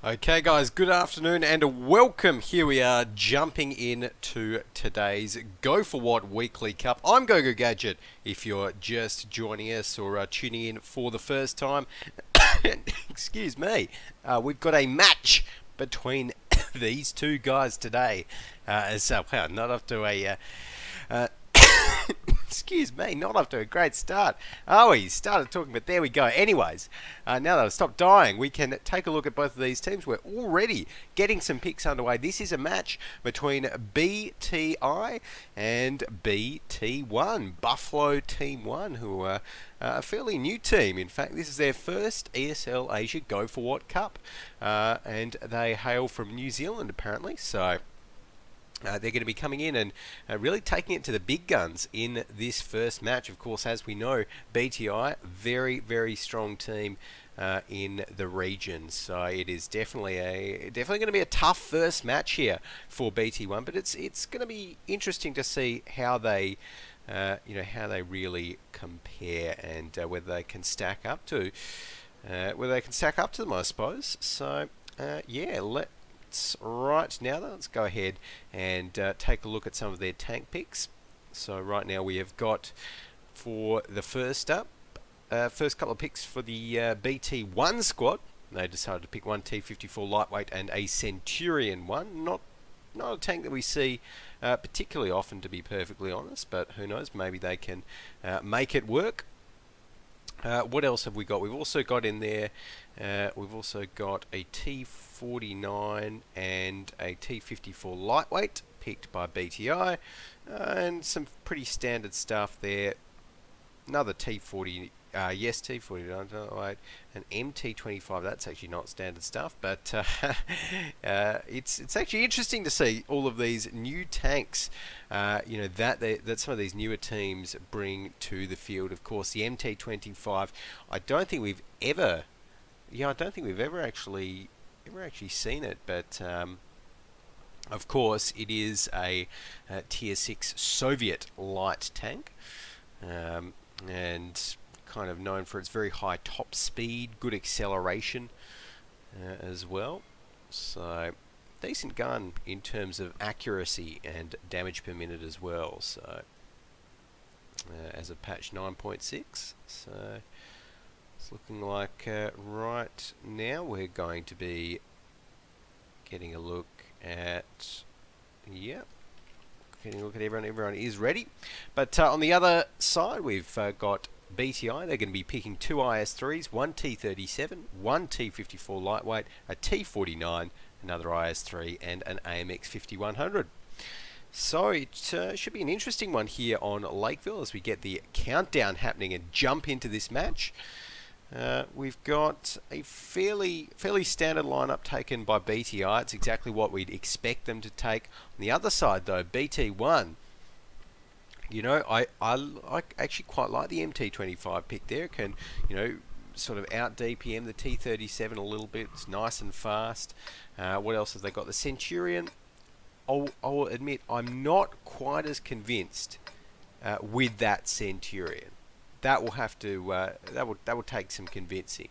Okay guys, good afternoon and welcome. Here we are jumping in to today's Go4WoT Weekly Cup. I'm GoGoGadget if you're just joining us or tuning in for the first time. Excuse me, we've got a match between these two guys today. Wow, not off to a... excuse me, not off to a great start. Oh, he started talking, but there we go. Anyways, now that I've stopped dying, we can take a look at both of these teams. We're already getting some picks underway. This is a match between BTI and BT1, Buffalo Team 1, who are a fairly new team. In fact, this is their first ESL Asia Go4WoT Cup, and they hail from New Zealand, apparently. So... they're going to be coming in and really taking it to the big guns in this first match. Of course, as we know, BTI, very, very strong team in the region. So it is definitely going to be a tough first match here for BT1. But it's going to be interesting to see how they, how they really compare and whether they can stack up to, them, I suppose. So yeah, right now, let's go ahead and take a look at some of their tank picks. So right now we have got, for the first couple of picks for the BT1 squad, they decided to pick one T54 lightweight and a Centurion one. Not a tank that we see particularly often, to be perfectly honest, but who knows, maybe they can make it work. What else have we got? We've also got in there, we've also got a T49 and a T54 lightweight picked by BTI, and some pretty standard stuff there. Another T40, yes, T49 lightweight, an MT25. That's actually not standard stuff, but it's actually interesting to see all of these new tanks, that some of these newer teams bring to the field. Of course, the MT25. I don't think we've ever actually seen it, but of course it is a tier 6 Soviet light tank, and kind of known for its very high top speed, good acceleration as well. So decent gun in terms of accuracy and damage per minute as well. So as of patch 9.6, so it's looking like right now we're going to be getting a look at, getting a look at everyone. Everyone is ready, but on the other side we've got BTI. They're going to be picking two IS3s, one T37, one T54 lightweight, a T49, another IS3, and an AMX 5100. So it should be an interesting one here on Lakeville as we get the countdown happening and jump into this match. We've got a fairly standard lineup taken by BTI. It's exactly what we'd expect them to take. On the other side, though, BT1. I actually quite like the MT25 pick there. It can, sort of out DPM the T37 a little bit. It's nice and fast. What else have they got? The Centurion. I'll admit I'm not quite as convinced with that Centurion. That will have to that will take some convincing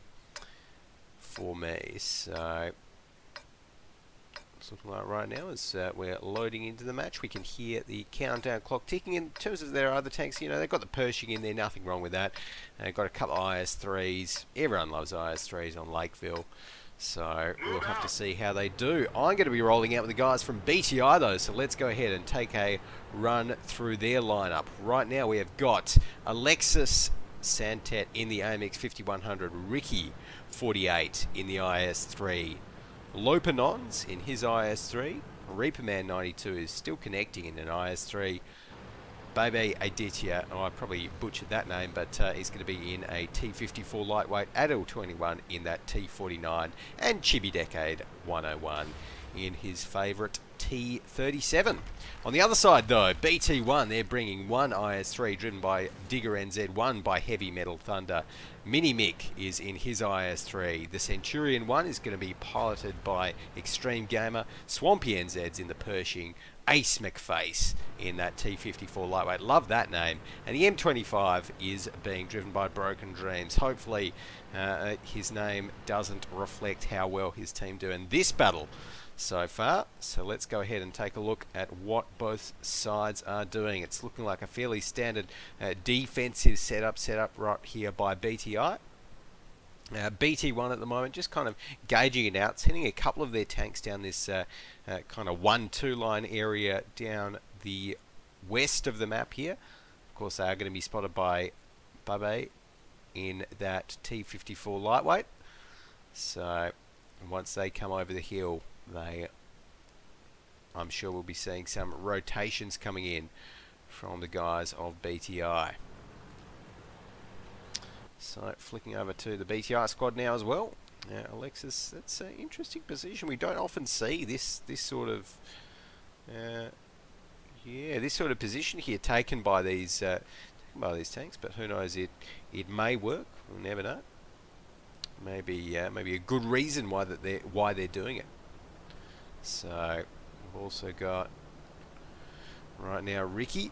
for me. So it's looking like right now as we're loading into the match, we can hear the countdown clock ticking. In terms of their other tanks, they've got the Pershing in there, nothing wrong with that. They've got a couple of IS3s. Everyone loves IS3s on Lakeville. So we'll have to see how they do. I'm going to be rolling out with the guys from BTI though, so let's go ahead and take a run through their lineup. Right now we have got Alexis Santet in the AMX 5100, Ricky 48 in the IS3, Lopanons in his IS3, Reaperman 92 is still connecting in an IS3, Bebe Aditya, I probably butchered that name, but he's going to be in a T54 lightweight, Adil 21 in that T49, and Chibi Decade 101 in his favourite T37. On the other side though, BT1, they're bringing one IS3 driven by Digger NZ1 by Heavy Metal Thunder. Mini Mick is in his IS3. The Centurion 1 is going to be piloted by Extreme Gamer. Swampy NZ's in the Pershing. Ace McFace in that T54 lightweight. Love that name. And the M25 is being driven by Broken Dreams. Hopefully his name doesn't reflect how well his team do in this battle so far. So let's go ahead and take a look at what both sides are doing. It's looking like a fairly standard defensive setup right here by BTI. BT1 at the moment, just kind of gauging it out, sending a couple of their tanks down this kind of 1-2 line area down the west of the map here. Of course, they are going to be spotted by Bubbe in that T54 lightweight. So once they come over the hill, I'm sure we'll be seeing some rotations coming in from the guys of BTI. So flicking over to the BTI squad now as well. Alexis, that's an interesting position. We don't often see this sort of this sort of position here taken by these tanks. But who knows? It may work. We'll never know. Maybe a good reason why they're doing it. So we've also got right now Ricky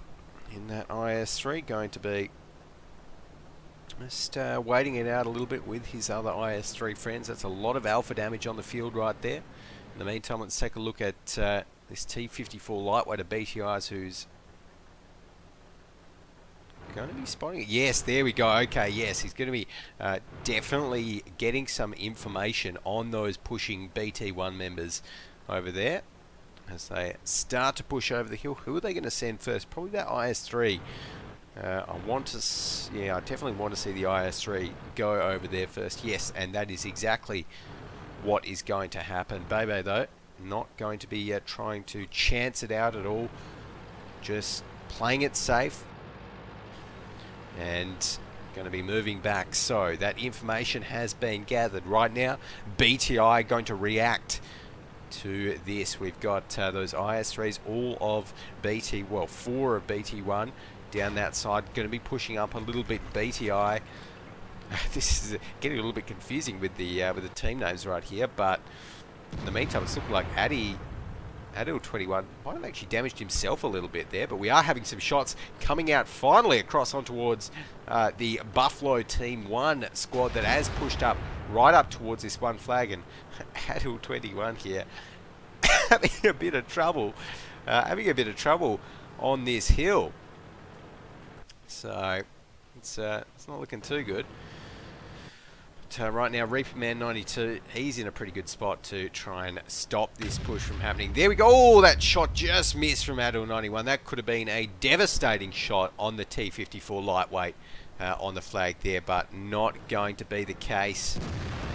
in that IS3 going to be just waiting it out a little bit with his other IS3 friends. That's a lot of alpha damage on the field right there. In the meantime, let's take a look at this T54 lightweight of BTI's who's going to be spotting it. Yes, there we go. Okay, yes, he's going to be definitely getting some information on those pushing BT1 members over there as they start to push over the hill. Who are they going to send first? Probably that IS3. I definitely want to see the IS3 go over there first. Yes, and that is exactly what is going to happen. Bebe, though, not going to be trying to chance it out at all. Just playing it safe. And going to be moving back. So that information has been gathered. Right now, BTI going to react to this. We've got those IS3s, all of BT, well, 4 of BT1. Down that side, going to be pushing up a little bit. BTI. This is getting a little bit confusing with the team names right here, but in the meantime, it's looking like Adil21 might have actually damaged himself a little bit there, but we are having some shots coming out finally across on towards the Buffalo Team 1 squad that has pushed up right up towards this one flag, and Adil21 here having a bit of trouble on this hill. So it's not looking too good. But, right now, Reaper Man 92, he's in a pretty good spot to try and stop this push from happening. There we go. Oh, that shot just missed from Adil91. That could have been a devastating shot on the T54 lightweight on the flag there, but not going to be the case.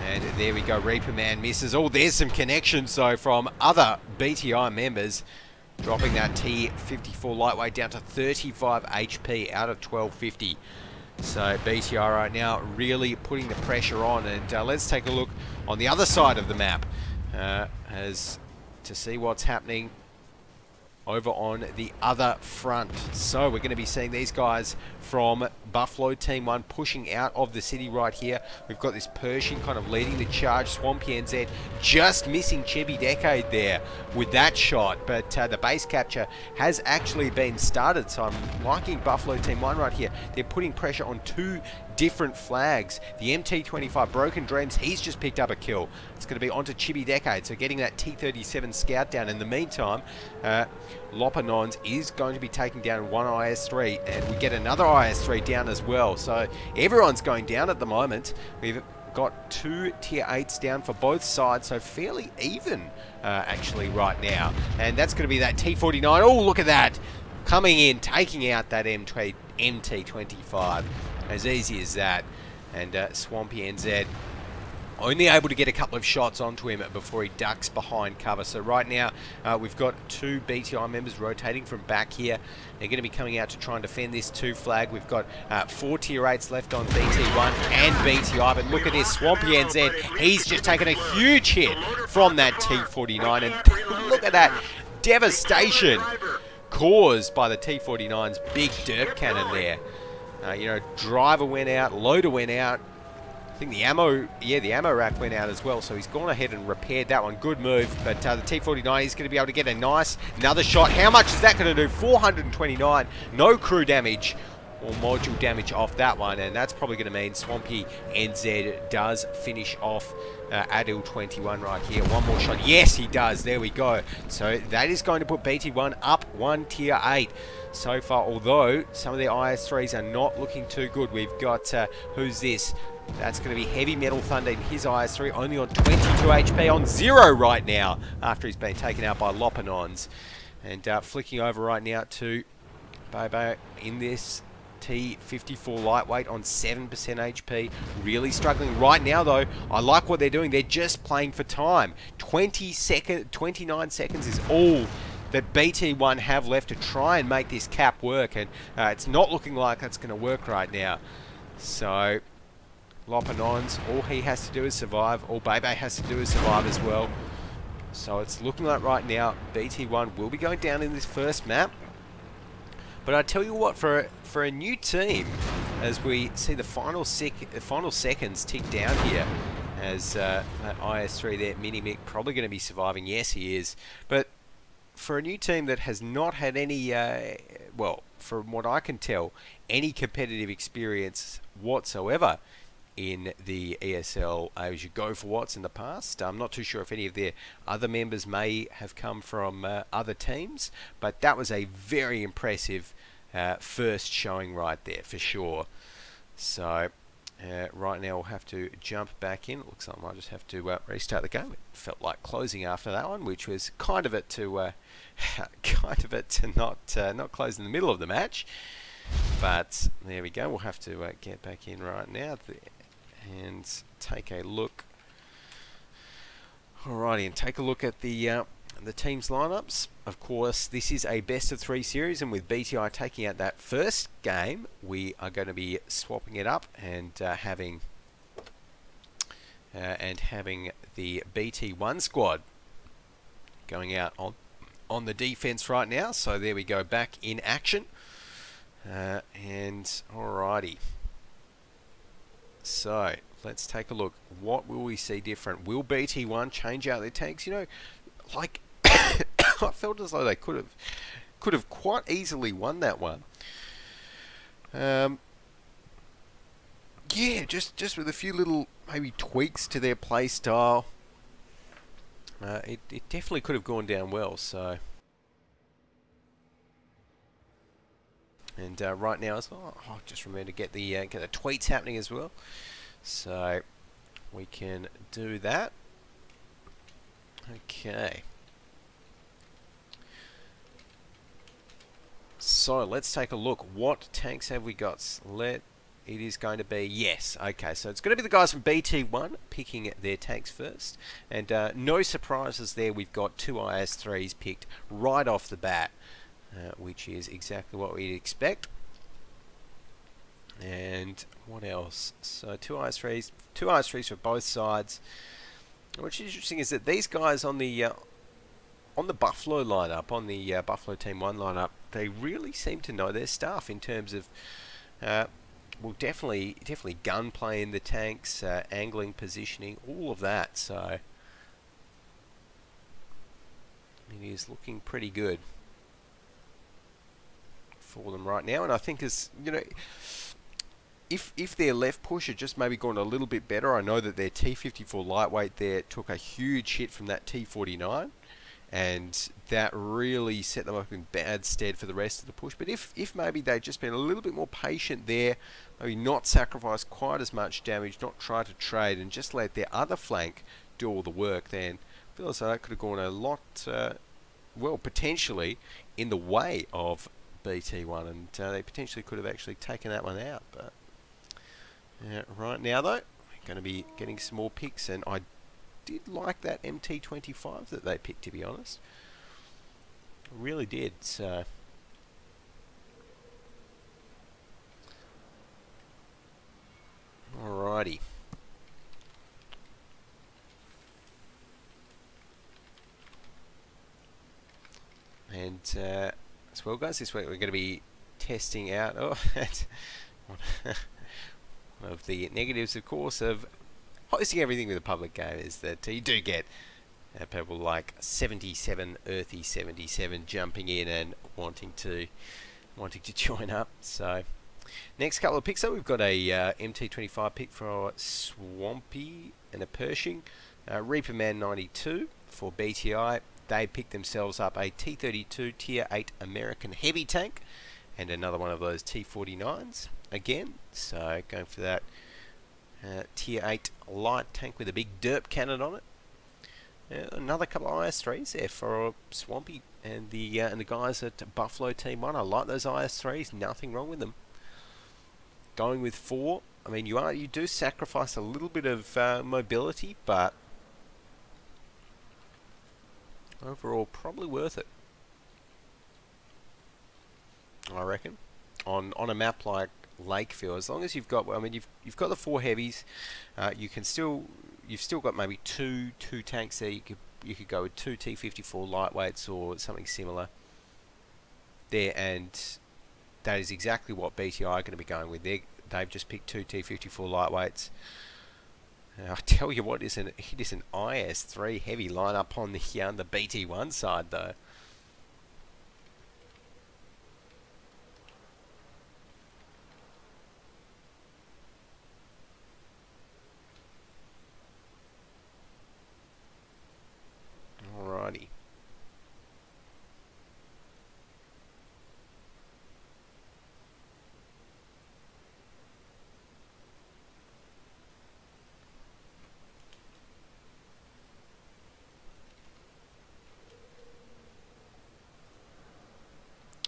And there we go. Reaper Man misses. Oh, there's some connections though from other BTI members, dropping that T54 lightweight down to 35 HP out of 1250. So BTI right now really putting the pressure on, and let's take a look on the other side of the map as to see what's happening over on the other front. So we're going to be seeing these guys from Buffalo Team 1 pushing out of the city right here. We've got this Pershing kind of leading the charge. Swampy NZ just missing Chibi Decade there with that shot, but the base capture has actually been started. So I'm liking Buffalo Team 1 right here. They're putting pressure on 2 different flags. The MT25 Broken Dreams, he's just picked up a kill. It's going to be onto Chibi Decade, so getting that T37 scout down. In the meantime, Lopanons is going to be taking down one IS3, and we get another IS3 down as well. So everyone's going down at the moment. We've got 2 tier 8s down for both sides, so fairly even actually right now. And that's going to be that T49. Oh, look at that! Coming in, taking out that MT25. As easy as that. And Swampy NZ only able to get a couple of shots onto him before he ducks behind cover. So right now we've got 2 BTI members rotating from back here. They're going to be coming out to try and defend this 2 flag. We've got 4 tier 8s left on BT1 and BTI, but look at this, Swampy NZ, he's just taken a huge hit from that T49, and look at that devastation caused by the T49's big dirt cannon there. You know, driver went out, loader went out, I think the ammo, yeah, the ammo rack went out as well, so he's gone ahead and repaired that one. Good move, but the T49 is going to be able to get a nice, another shot. How much is that going to do? 429, no crew damage or module damage off that one, and that's probably going to mean Swampy NZ does finish off Adil 21 right here. One more shot. Yes, he does. There we go. So that is going to put BT1 up one tier 8 so far, although some of their IS3s are not looking too good. We've got, who's this? That's going to be Heavy Metal Thunder in his IS3, only on 22 HP, on 0 right now, after he's been taken out by Lopanons. And flicking over right now to Bobo in this T54 lightweight on 7% HP. Really struggling right now, though. I like what they're doing. They're just playing for time. 29 seconds is all that BT1 have left to try and make this cap work, and it's not looking like that's going to work right now. So Lopanons, all he has to do is survive. All Bebe has to do is survive as well. So it's looking like right now BT1 will be going down in this first map. But I tell you what, for a new team, as we see the final seconds tick down here, as that IS3 there, Mini Mick, probably going to be surviving. Yes, he is. But for a new team that has not had any, well, from what I can tell, any competitive experience whatsoever in the ESL Asia Go4WoTs in the past. I'm not too sure if any of their other members may have come from other teams, but that was a very impressive first showing right there for sure. So right now we'll have to jump back in. It looks like I might just have to restart the game. It felt like closing after that one, which was kind of it to not close in the middle of the match. But there we go. We'll have to get back in right now and take a look. Alrighty, and take a look at the team's lineups. Of course, this is a best of 3 series, and with BTI taking out that first game, we are going to be swapping it up and having the BT1 squad going out on the defense right now. So there we go, back in action. And alrighty, so let's take a look. What will we see different? Will BT1 change out their tanks? You know, like I felt as though they could have quite easily won that one. Yeah, just with a few little maybe tweaks to their play style, it definitely could have gone down well. So. And right now, just remember to get the tweets happening as well, so we can do that. Okay. So let's take a look. What tanks have we got? It is going to be, yes, okay, so it's going to be the guys from BT1 picking their tanks first, and no surprises there. We've got 2 IS3s picked right off the bat. Which is exactly what we'd expect. And what else? So 2 IS3s for both sides. What's interesting is that these guys on the Buffalo lineup, on the Buffalo Team 1 lineup, they really seem to know their stuff in terms of, well, definitely gunplay in the tanks, angling, positioning, all of that. So it is looking pretty good for them right now, and I think as you know, if their left push had just maybe gone a little bit better, I know that their T54 lightweight there took a huge hit from that T49, and that really set them up in bad stead for the rest of the push. But if maybe they'd just been a little bit more patient there, maybe not sacrifice quite as much damage, not try to trade, and just let their other flank do all the work, then I feel as though that could have gone a lot, well, potentially in the way of BT1, and they potentially could have actually taken that one out. But right now, though, we're going to be getting some more picks, and I did like that MT25 that they picked, to be honest. I really did. So alrighty. And as well, guys, this week we're going to be testing out. Oh, of the negatives, of course, of hosting everything with a public game is that you do get people like 77 Earthy 77 jumping in and wanting to join up. So next couple of picks up, we've got a MT25 pick for Swampy and a Pershing, Reaper Man 92 for BTI. They picked themselves up a T32 Tier 8 American heavy tank and another one of those T49s again. So going for that Tier 8 light tank with a big derp cannon on it. Another couple of IS3s there for Swampy and the guys at Buffalo Team 1. I like those IS3s, nothing wrong with them. Going with 4, I mean you do sacrifice a little bit of mobility, but overall probably worth it, I reckon. On a map like Lakeville, as long as you've got, I mean you've got the 4 heavies, you've still got maybe two tanks there. You could go with 2 T54 lightweights or something similar there, and that is exactly what BTI are going to be going with. They've just picked 2 T54 lightweights. I tell you what, it is an IS3 heavy lineup on the BT1 side though. Alrighty.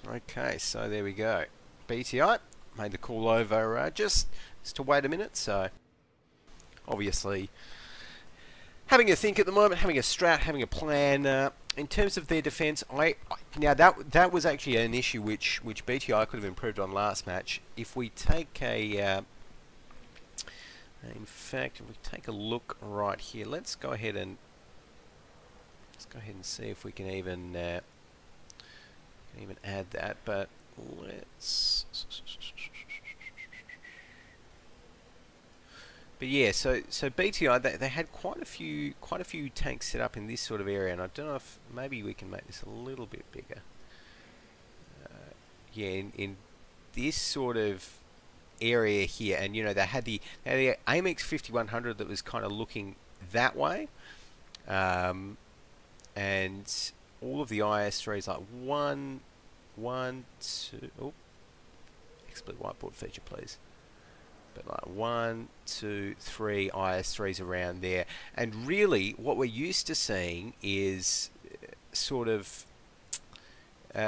Okay, so there we go. BTI made the call over just to wait a minute, so obviously having a think at the moment, having a strat, having a plan. In terms of their defence, now that was actually an issue which BTI could have improved on last match. If we take a, in fact, if we take a look right here, let's go ahead and see if we can even add that. But let's. But yeah, so BTI they had quite a few tanks set up in this sort of area, and I don't know if maybe we can make this a little bit bigger. Yeah, in this sort of area here, and you know they had the AMX 5100 that was kind of looking that way, and all of the IS3s like 1, 2. Oh, explicit whiteboard feature, please. But like 1, 2, 3 IS3s around there, and really what we're used to seeing is sort of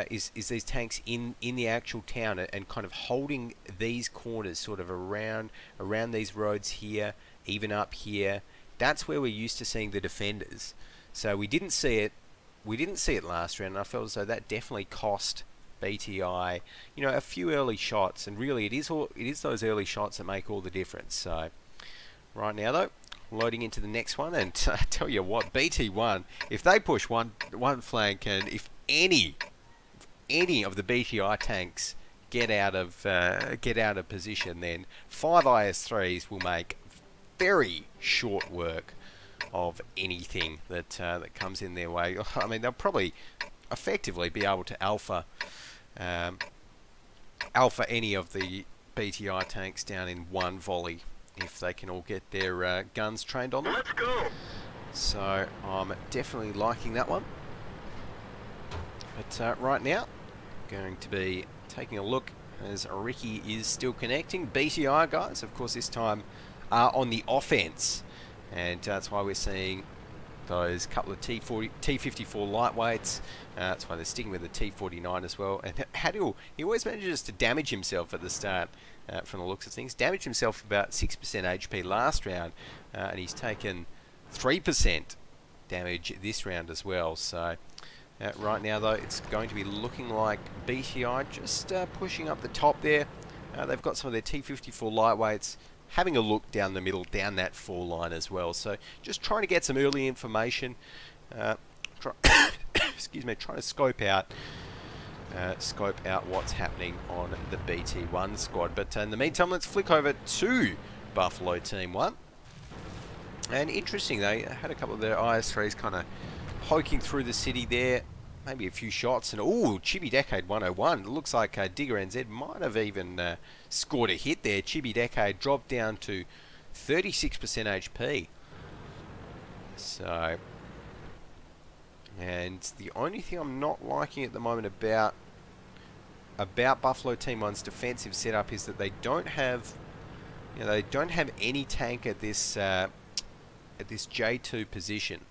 is these tanks in the actual town and kind of holding these corners sort of around these roads here, even up here. That's where we're used to seeing the defenders. So we didn't see it last round, and I felt as though that definitely cost BTI, you know, a few early shots, and really it is those early shots that make all the difference. So right now though, loading into the next one, and I tell you what, BT1, if they push one flank, and if any of the BTI tanks get out of position, then 5 IS3s will make very short work of anything that comes in their way. I mean, they'll probably effectively be able to alpha any of the BTI tanks down in one volley if they can all get their guns trained on them. Let's go. So I'm definitely liking that one. But right now, going to be taking a look as Ricky is still connecting. BTI guys, of course, this time are on the offense, and that's why we're seeing those couple of T54 lightweights. That's why they're sticking with the T49 as well. And he always manages to damage himself at the start, from the looks of things. Damaged himself about 6% HP last round, and he's taken 3% damage this round as well. So right now though, it's going to be looking like BTI just pushing up the top there. They've got some of their T54 lightweights having a look down the middle, down that 4 line as well. So just trying to get some early information. Excuse me, trying to scope out what's happening on the BT1 squad. But in the meantime, let's flick over to Buffalo Team 1. And interesting, they had a couple of their IS-3s kind of poking through the city there. Maybe a few shots, and ooh, Chibi Decade 101. It looks like Digger NZ might have even scored a hit there. Chibi Decade dropped down to 36% HP. So, and the only thing I'm not liking at the moment about Buffalo Team 1's defensive setup is that they don't have, they don't have any tank at this J2 position.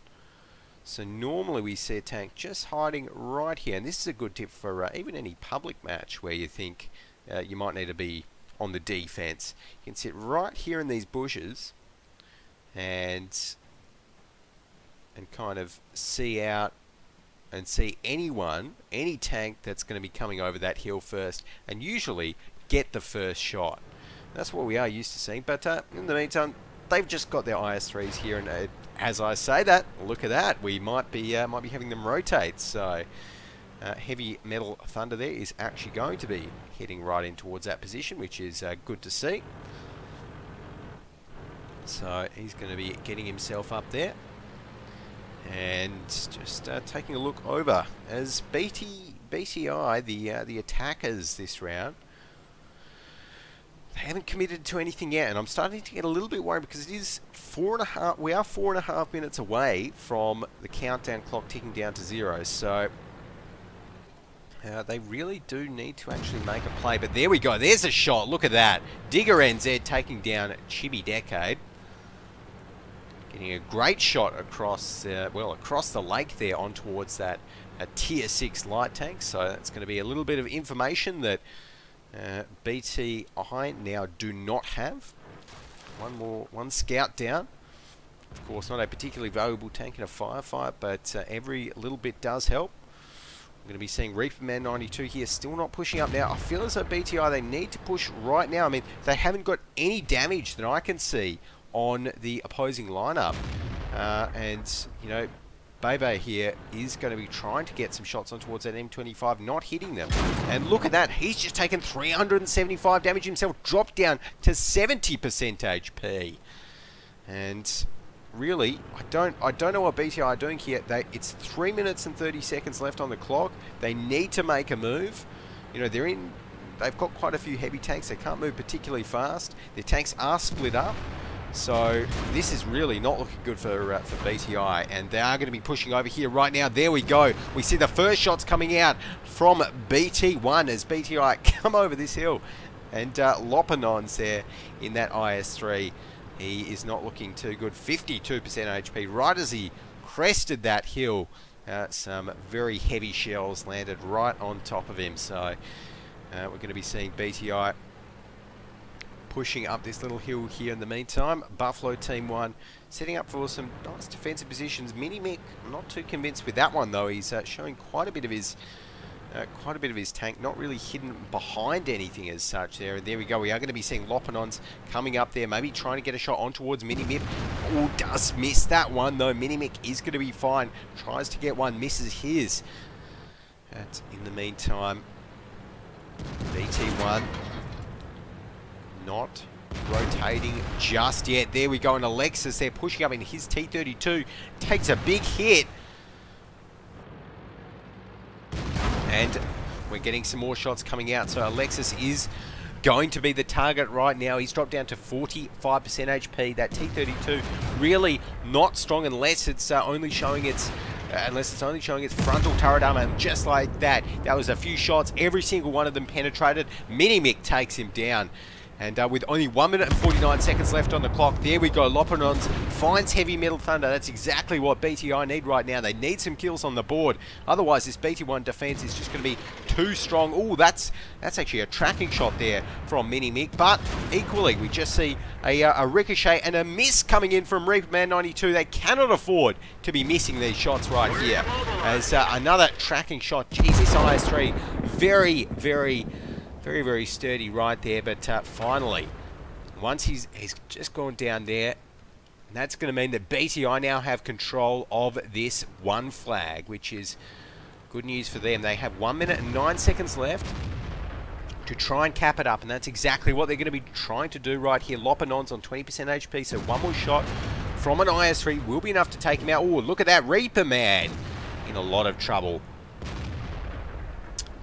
So normally we see a tank just hiding right here, and this is a good tip for even any public match where you think you might need to be on the defense. You can sit right here in these bushes and kind of see out and see any tank that's going to be coming over that hill first, and usually get the first shot. That's what we are used to seeing, but in the meantime, they've just got their IS-3s here, and as I say that, look at that, we might be having them rotate. So heavy metal thunder there is actually going to be heading right in towards that position, which is good to see. So he's going to be getting himself up there, and just taking a look over as BTI, the attackers this round. They haven't committed to anything yet, and I'm starting to get a little bit worried because it is 4.5. We are 4.5 minutes away from the countdown clock ticking down to 0. So they really do need to actually make a play. But there we go. There's a shot. Look at that. Digger NZ taking down Chibi Decade, getting a great shot across across the lake there on towards that tier 6 light tank. So that's going to be a little bit of information that BTI now do not have. One scout down. Of course, not a particularly valuable tank in a firefight, but every little bit does help. I'm going to be seeing Reaper Man 92 here, still not pushing up now. I feel as though BTI, they need to push right now. I mean, they haven't got any damage that I can see on the opposing lineup. And, Bebe here is going to be trying to get some shots on towards that M25, not hitting them. And look at that, he's just taken 375 damage himself, dropped down to 70% HP. And really, I don't know what BTI are doing here. It's 3 minutes and 30 seconds left on the clock. They need to make a move. They've got quite a few heavy tanks. They can't move particularly fast. Their tanks are split up. So this is really not looking good for BTI, and they are going to be pushing over here right now. There we go. We see the first shots coming out from BT1 as BTI come over this hill, and Lopanon's there in that IS-3. He is not looking too good. 52% HP right as he crested that hill. Some very heavy shells landed right on top of him. So we're going to be seeing BTI pushing up this little hill here in the meantime. Buffalo Team 1 setting up for some nice defensive positions. Minimic, I'm not too convinced with that one though. He's showing quite a bit of his tank, not really hidden behind anything as such there. And there we go. We are going to be seeing Lopanons coming up there, maybe trying to get a shot on towards Minimic. Oh, does miss that one though. Minimic is going to be fine. Tries to get one, misses his. But in the meantime, BT1 not rotating just yet. There we go, and Alexis there pushing up in his T32, takes a big hit. And we're getting some more shots coming out, so Alexis is going to be the target right now. He's dropped down to 45% HP. That T32 really not strong unless it's only showing its frontal turret armor, and just like that, that was a few shots. Every single one of them penetrated. Minimic takes him down. And with only 1 minute and 49 seconds left on the clock, there we go. Lopanons finds Heavy Metal Thunder. That's exactly what BTI need right now. They need some kills on the board. Otherwise, this BT1 defense is just going to be too strong. Oh, that's actually a tracking shot there from Minimic. But equally, we just see a ricochet and a miss coming in from Reaper Man 92. They cannot afford to be missing these shots right here. As another tracking shot. Jeez, this IS-3 very sturdy right there, but finally, once he's just gone down there, that's going to mean that BTI now have control of this one flag, which is good news for them. They have 1 minute and 9 seconds left. to try and cap it up, and that's exactly what they're going to be trying to do right here. Lopanon's on 20% HP, so one more shot from an IS3 will be enough to take him out. Oh, look at that Reaper Man in a lot of trouble.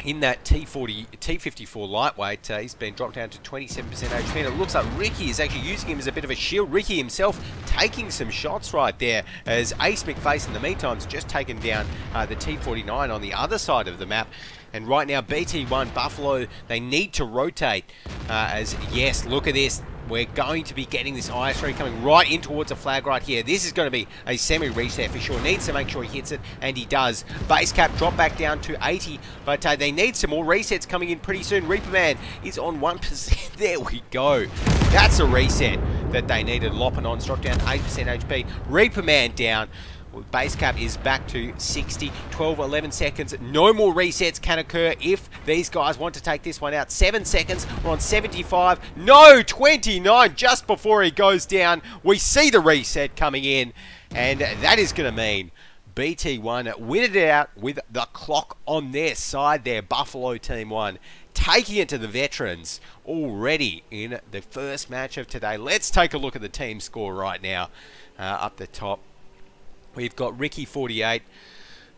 In that T54 lightweight, he's been dropped down to 27% HP, and it looks like Ricky is actually using him as a bit of a shield. Ricky himself taking some shots right there, as Ace McFace in the meantime has just taken down the T49 on the other side of the map. And right now, BT1, Buffalo, they need to rotate, as, yes, look at this. We're going to be getting this IS3 coming right in towards a flag right here. This is going to be a semi-reset for sure. Needs to make sure he hits it, and he does. Base cap drop back down to 80, but they need some more resets coming in pretty soon. Reaper Man is on 1%. There we go. That's a reset that they needed. Lopanon's dropped down 8% HP. Reaper Man down. Well, base cap is back to 60, 12, 11 seconds. No more resets can occur if these guys want to take this one out. 7 seconds, we're on 75. No, 29 just before he goes down. We see the reset coming in, and that is going to mean BT1 win it out with the clock on their side there. Buffalo Team 1 taking it to the veterans already in the first match of today. Let's take a look at the team score right now up the top. We've got Ricky 48,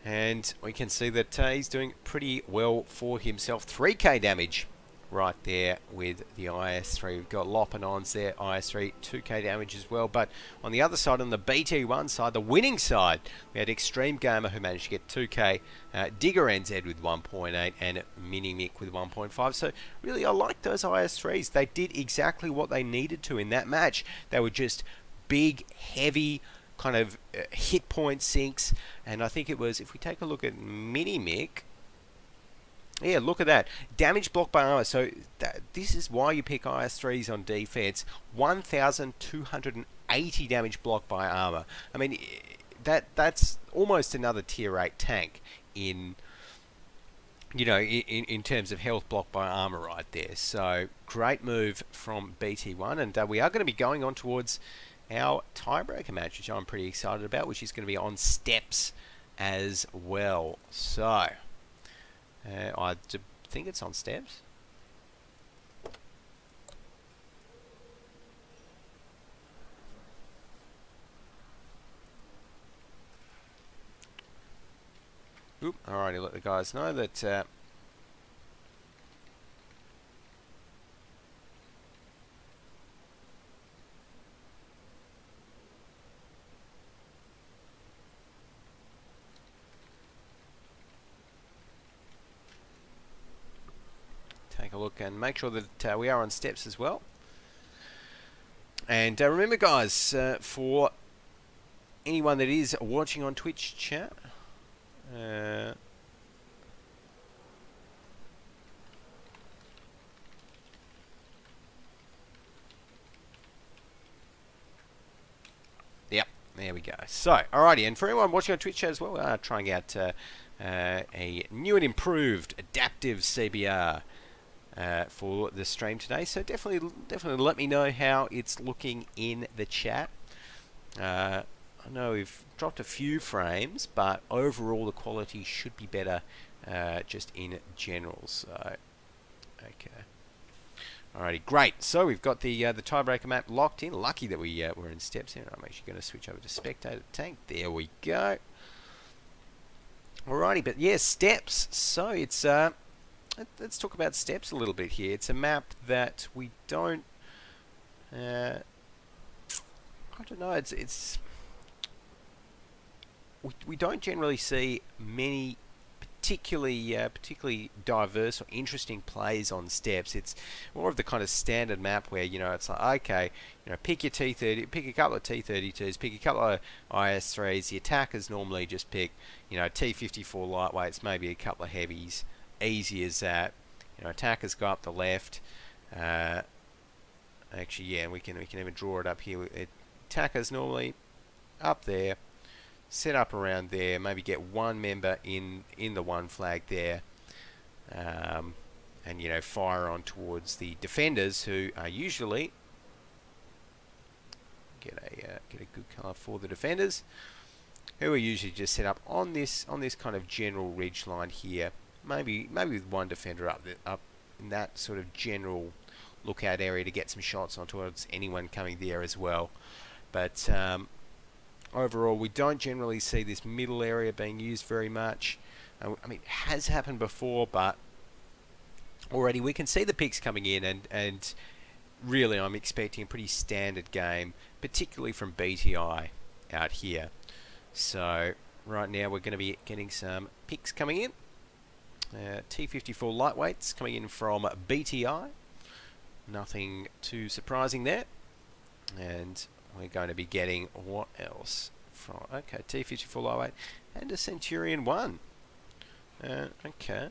and we can see that he's doing pretty well for himself. 3k damage right there with the IS3. We've got Lopanons there, IS3, 2k damage as well. But on the other side, on the BT1 side, the winning side, we had Extreme Gamer who managed to get 2k, Digger NZ with 1.8, and Mini Mick with 1.5. So really, I like those IS3s. They did exactly what they needed to in that match. They were just big, heavy, kind of hit point sinks, and I think it was, if we take a look at Mini Mick, yeah, look at that, damage blocked by armor. So this is why you pick IS3s on defense. 1,280 damage blocked by armor. I mean, that's almost another tier 8 tank in, you know, in terms of health blocked by armor right there. So great move from BT1, and we are going to be going on towards our tiebreaker match, which I'm pretty excited about, which is going to be on steps as well. So, I think it's on steps. Oop, alrighty, let the guys know that take a look and make sure that we are on steps as well. And remember, guys, for anyone that is watching on Twitch chat, yep, there we go. So, alrighty, and for anyone watching on Twitch chat as well, we are trying out a new and improved adaptive CBR for the stream today, so definitely let me know how it's looking in the chat. I know we've dropped a few frames, but overall the quality should be better just in general. So, okay, alrighty, great. So we've got the tiebreaker map locked in. Lucky that we were in steps here. I'm actually going to switch over to spectator tank. There we go. Alrighty, but yeah, steps. So it's let's talk about steps a little bit here. It's a map that we don't, I don't know, we don't generally see many particularly diverse or interesting plays on steps. It's more of the kind of standard map where, you know, it's like, okay, you know, pick your T30, pick a couple of T32s, pick a couple of IS3s. The attackers normally just pick, you know, T54 lightweights, maybe a couple of heavies. Easy as that. You know, attackers go up the left. Actually, yeah, we can even draw it up here. Attackers normally up there, set up around there. Maybe get one member in the one flag there, and you know, fire on towards the defenders, who are usually get a good colour for the defenders, who are usually just set up on this kind of general ridge line here. Maybe with one defender up in that sort of general lookout area to get some shots on towards anyone coming there as well. But overall, we don't generally see this middle area being used very much. I mean, it has happened before, but already we can see the picks coming in, and really I'm expecting a pretty standard game, particularly from BTI out here. So right now we're going to be getting some picks coming in. T54 lightweights coming in from BTI. Nothing too surprising there. And we're going to be getting what else? From, okay, T54 lightweight and a Centurion 1. Okay.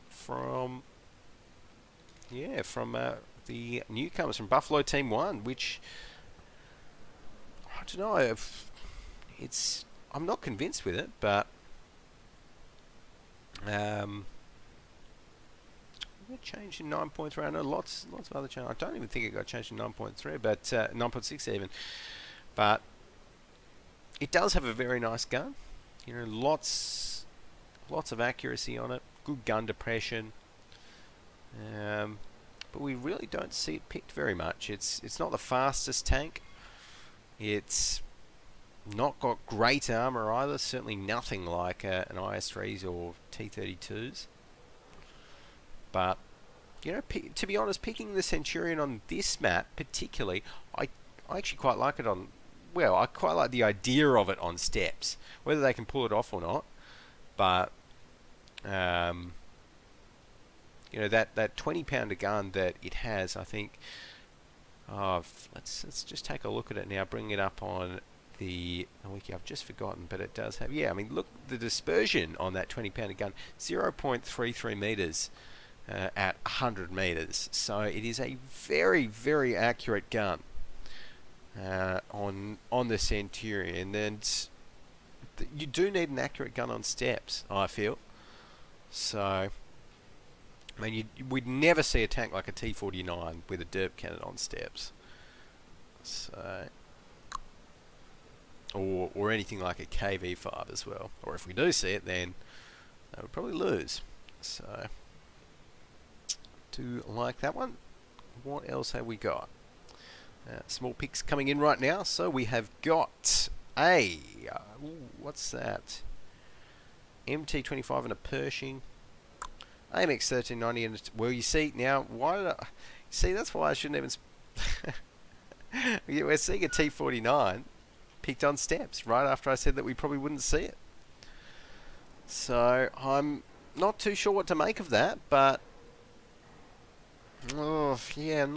From the newcomers from Buffalo Team 1, which I don't know if it's, I'm not convinced with it, but it changed in 9.3. I know lots of other channels. I don't even think it got changed in 9.3, but 9.6 even. But it does have a very nice gun. You know, lots of accuracy on it. Good gun depression. But we really don't see it picked very much. It's not the fastest tank. It's not got great armor either. Certainly nothing like an IS-3s or T-32s. But you know, to be honest, picking the Centurion on this map particularly, I actually quite like it on. Well, I quite like the idea of it on steps. Whether they can pull it off or not, but you know, that 20-pounder gun that it has, I think. Let's just take a look at it now. Bring it up on the wiki. I've just forgotten, but it does have. Yeah, I mean, look, the dispersion on that 20-pounder gun, 0.33 meters at 100 meters. So it is a very, very accurate gun on the Centurion, and you do need an accurate gun on steps, I feel. So I mean, we'd never see a tank like a T-49 with a derp cannon on steps. So, or anything like a KV-5 as well. Or if we do see it, then they would probably lose. So, do like that one. What else have we got? Small picks coming in right now. So we have got a what's that? MT25 and a Pershing. AMX 1390 and well, you see now, why did I see? That's why I shouldn't even. We're seeing a T49 picked on steps right after I said that we probably wouldn't see it. So I'm not too sure what to make of that, but yeah, I'm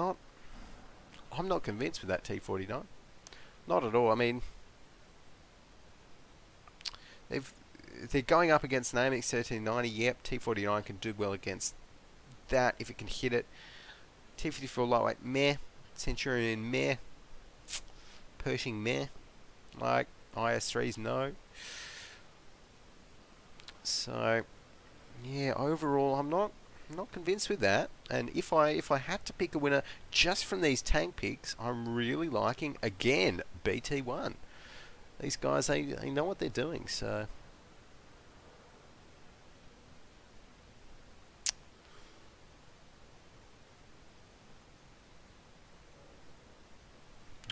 not convinced with that T49. Not at all. I mean, they're going up against an AMX 1390. Yep, T49 can do well against that if it can hit it. T54 lightweight, meh. Centurion, meh. Pershing, meh. Like IS-3s, no. So yeah, overall, I'm not convinced with that. And if I had to pick a winner just from these tank picks, I'm really liking again BT1. These guys, they know what they're doing. So.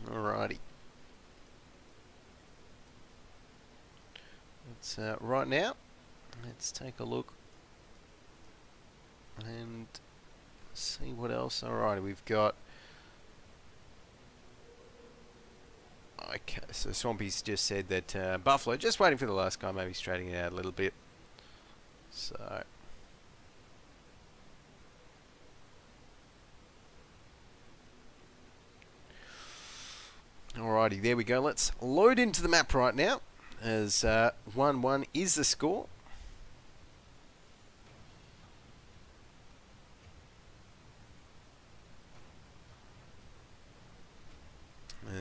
Alrighty. Let's right now, let's take a look and see what else. Alrighty, we've got. Okay, so Swampy's just said that Buffalo, just waiting for the last guy, maybe straightening it out a little bit. So. Alrighty, there we go. Let's load into the map right now, as 1-1 is the score.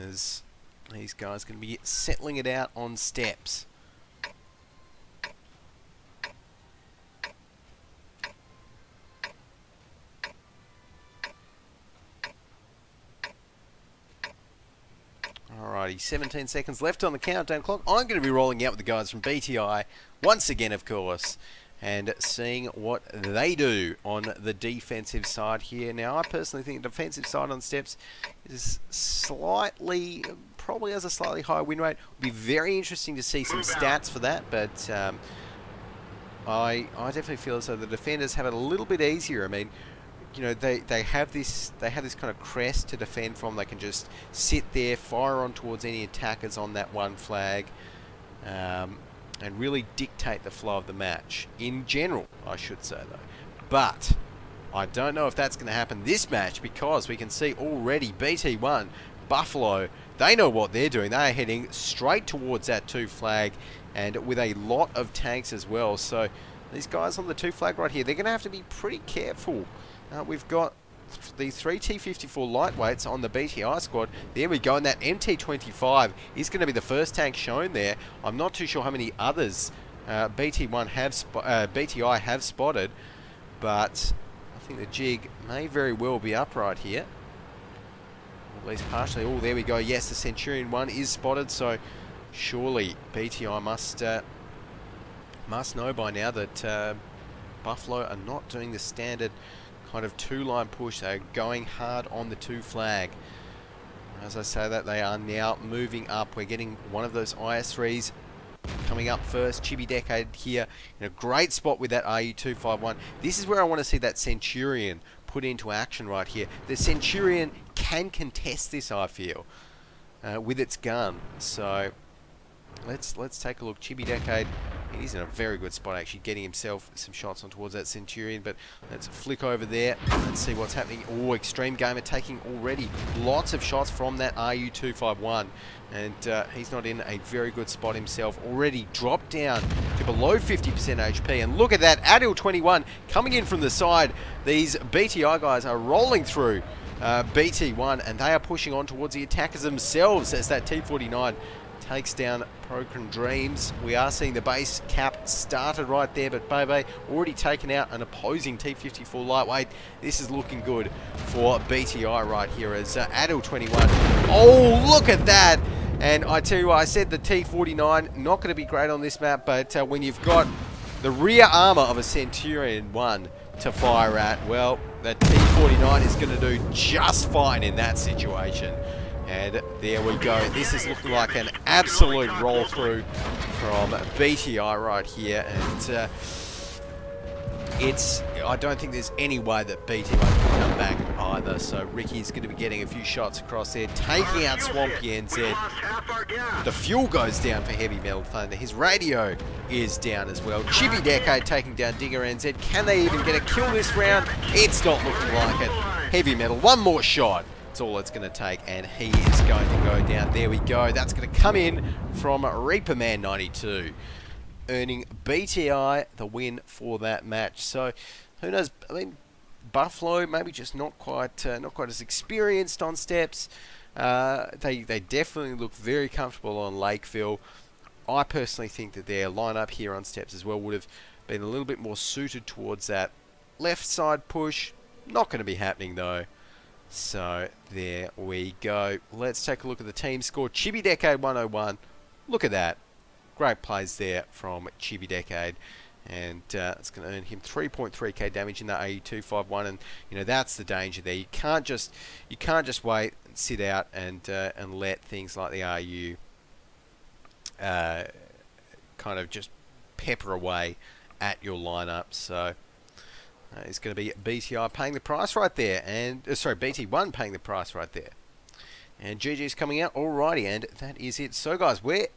As these guys are going to be settling it out on steps. Alrighty, 17 seconds left on the countdown clock. I'm going to be rolling out with the guys from BTI once again, of course. and seeing what they do on the defensive side here. Now, I personally think the defensive side on steps is slightly, probably has a slightly higher win rate. It'll be very interesting to see some stats for that, but I definitely feel as though the defenders have it a little bit easier. I mean, you know, they have this kind of crest to defend from. They can just sit there, fire on towards any attackers on that one flag, and really dictate the flow of the match in general, I should say, though. But I don't know if that's going to happen this match, because we can see already BT1, Buffalo, they know what they're doing. They are heading straight towards that 2 flag, and with a lot of tanks as well. So these guys on the 2 flag right here, they're going to have to be pretty careful. We've got the 3 T54 lightweights on the BTI squad. There we go, and that MT25 is going to be the first tank shown there. I'm not too sure how many others BTI have spotted, but I think the jig may very well be up right here. At least partially. Oh, there we go. Yes, the Centurion 1 is spotted, so surely BTI must know by now that Buffalo are not doing the standard kind of 2-line push. They're going hard on the 2 flag. As I say that, they are now moving up. We're getting one of those IS3s coming up first. Chibi Decade here in a great spot with that RU251. This is where I want to see that Centurion put into action right here. The Centurion can contest this, I feel, with its gun. So let's take a look. Chibi Decade, he's in a very good spot, actually, getting himself some shots on towards that Centurion. But let's flick over there. Let's see what's happening. Oh, Extreme Gamer taking already lots of shots from that RU251. And he's not in a very good spot himself. Already dropped down to below 50% HP. And look at that, Adil21 coming in from the side. These BTI guys are rolling through BT1, and they are pushing on towards the attackers themselves as that T49 takes down Broken Dreams. We are seeing the base cap started right there, but Bebe already taken out an opposing T54 lightweight. This is looking good for BTI right here as Adil21. Oh, look at that! And I tell you what, I said the T49 not going to be great on this map, but when you've got the rear armor of a Centurion 1 to fire at, well, that T49 is going to do just fine in that situation. And there we go. This is looking like an absolute roll through from BTI right here. And I don't think there's any way that BT1 can come back either. So Ricky's going to be getting a few shots across there, taking out Swampy NZ. The fuel goes down for Heavy Metal Thunder. His radio is down as well. Chibi Decade taking down Digger NZ. Can they even get a kill this round? It's not looking like it. Heavy Metal, one more shot. That's all it's going to take, and he is going to go down. There we go. That's going to come in from Reaperman 92, earning BTI the win for that match. So who knows? I mean, Buffalo maybe just not quite as experienced on steps. They definitely look very comfortable on Lakeville. I personally think that their lineup here on steps as well would have been a little bit more suited towards that left side push. Not going to be happening though. So there we go. Let's take a look at the team score. Chibi Decade 101. Look at that. Great plays there from Chibi Decade. And it's going to earn him 3.3k damage in that AU251. And you know, that's the danger there. You can't just wait and sit out and let things like the RU kind of just pepper away at your lineup. So it's going to be BTI paying the price right there, and sorry, BT1 paying the price right there. And GG's coming out. Alrighty, and that is it. So guys, we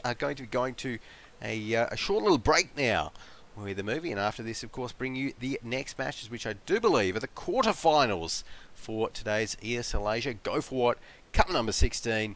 are going to a short little break now with the movie, and after this, of course, bring you the next matches, which I do believe are the quarterfinals for today's ESL Asia Go4WoT Cup number 16